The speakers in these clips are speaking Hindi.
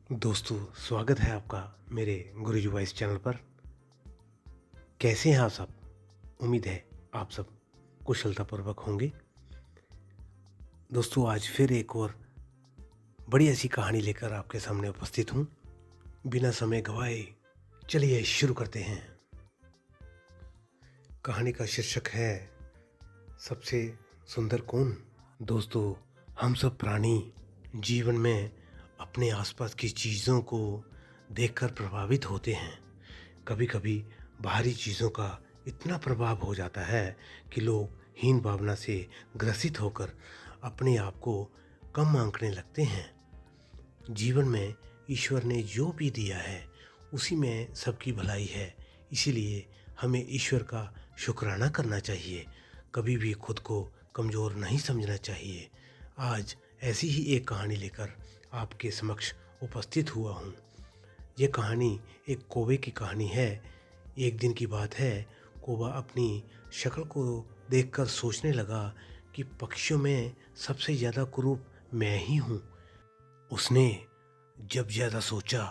दोस्तों, स्वागत है आपका मेरे गुरुजी वॉइस चैनल पर। कैसे हैं आप सब? उम्मीद है आप सब कुशलतापूर्वक होंगे। दोस्तों, आज फिर एक और बड़ी ऐसी कहानी लेकर आपके सामने उपस्थित हूँ। बिना समय गवाए चलिए शुरू करते हैं। कहानी का शीर्षक है सबसे सुंदर कौन। दोस्तों, हम सब प्राणी जीवन में अपने आसपास की चीज़ों को देखकर प्रभावित होते हैं। कभी कभी बाहरी चीज़ों का इतना प्रभाव हो जाता है कि लोग हीन भावना से ग्रसित होकर अपने आप को कम आंकने लगते हैं। जीवन में ईश्वर ने जो भी दिया है उसी में सबकी भलाई है, इसीलिए हमें ईश्वर का शुक्राना करना चाहिए। कभी भी खुद को कमज़ोर नहीं समझना चाहिए। आज ऐसी ही एक कहानी लेकर आपके समक्ष उपस्थित हुआ हूँ। ये कहानी एक कौवे की कहानी है। एक दिन की बात है, कौवा अपनी शक्ल को देखकर सोचने लगा कि पक्षियों में सबसे ज़्यादा कुरूप मैं ही हूँ। उसने जब ज़्यादा सोचा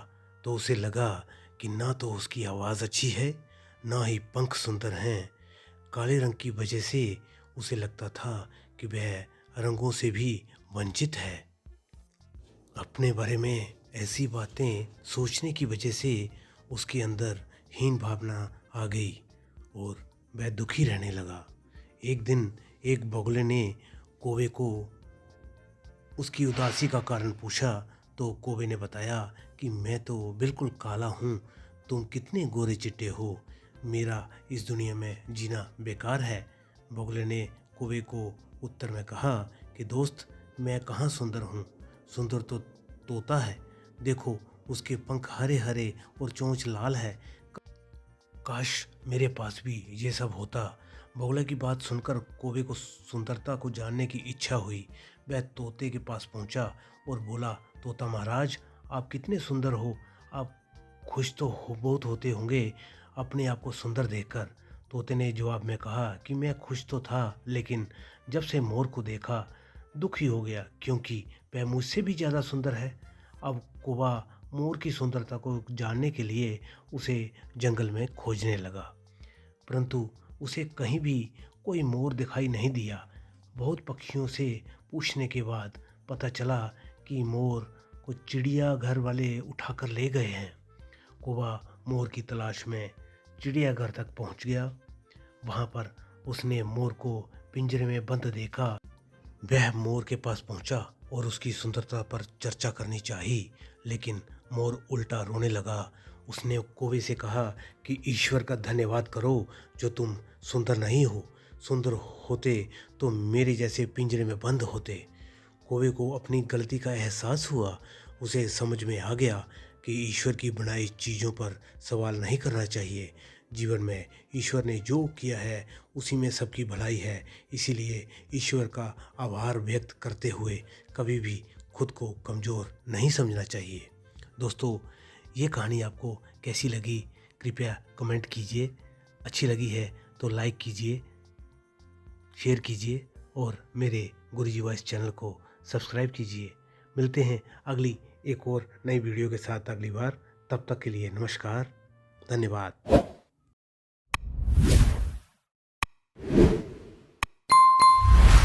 तो उसे लगा कि ना तो उसकी आवाज़ अच्छी है, ना ही पंख सुंदर हैं। काले रंग की वजह से उसे लगता था कि वह रंगों से भी वंचित है। अपने बारे में ऐसी बातें सोचने की वजह से उसके अंदर हीन भावना आ गई और वह दुखी रहने लगा। एक दिन एक बगुले ने कौवे को उसकी उदासी का कारण पूछा तो कौवे ने बताया कि मैं तो बिल्कुल काला हूँ, तुम कितने गोरे चिट्टे हो, मेरा इस दुनिया में जीना बेकार है। बगुले ने कौवे को उत्तर में कहा कि दोस्त, मैं कहाँ सुंदर हूँ, सुंदर तो तोता है, देखो उसके पंख हरे हरे और चोंच लाल है। काश मेरे पास भी ये सब होता। बगुला की बात सुनकर कौवे को सुंदरता को जानने की इच्छा हुई। वह तोते के पास पहुंचा और बोला, तोता महाराज, आप कितने सुंदर हो, आप खुश तो बहुत होते होंगे अपने आप को सुंदर देखकर। तोते ने जवाब में कहा कि मैं खुश तो था, लेकिन जब से मोर को देखा दुखी हो गया, क्योंकि वह मुझसे भी ज़्यादा सुंदर है। अब कौवा मोर की सुंदरता को जानने के लिए उसे जंगल में खोजने लगा, परंतु उसे कहीं भी कोई मोर दिखाई नहीं दिया। बहुत पक्षियों से पूछने के बाद पता चला कि मोर को चिड़ियाघर वाले उठाकर ले गए हैं। कौवा मोर की तलाश में चिड़ियाघर तक पहुंच गया। वहां पर उसने मोर को पिंजरे में बंद देखा। वह मोर के पास पहुंचा और उसकी सुंदरता पर चर्चा करनी चाही, लेकिन मोर उल्टा रोने लगा। उसने कौवे से कहा कि ईश्वर का धन्यवाद करो जो तुम सुंदर नहीं हो, सुंदर होते तो मेरे जैसे पिंजरे में बंद होते। कौवे को अपनी गलती का एहसास हुआ। उसे समझ में आ गया कि ईश्वर की बनाई चीज़ों पर सवाल नहीं करना चाहिए। जीवन में ईश्वर ने जो किया है उसी में सबकी भलाई है, इसीलिए ईश्वर का आभार व्यक्त करते हुए कभी भी खुद को कमज़ोर नहीं समझना चाहिए। दोस्तों, ये कहानी आपको कैसी लगी कृपया कमेंट कीजिए। अच्छी लगी है तो लाइक कीजिए, शेयर कीजिए और मेरे गुरुजी वॉइस चैनल को सब्सक्राइब कीजिए। मिलते हैं अगली एक और नई वीडियो के साथ अगली बार। तब तक के लिए नमस्कार, धन्यवाद।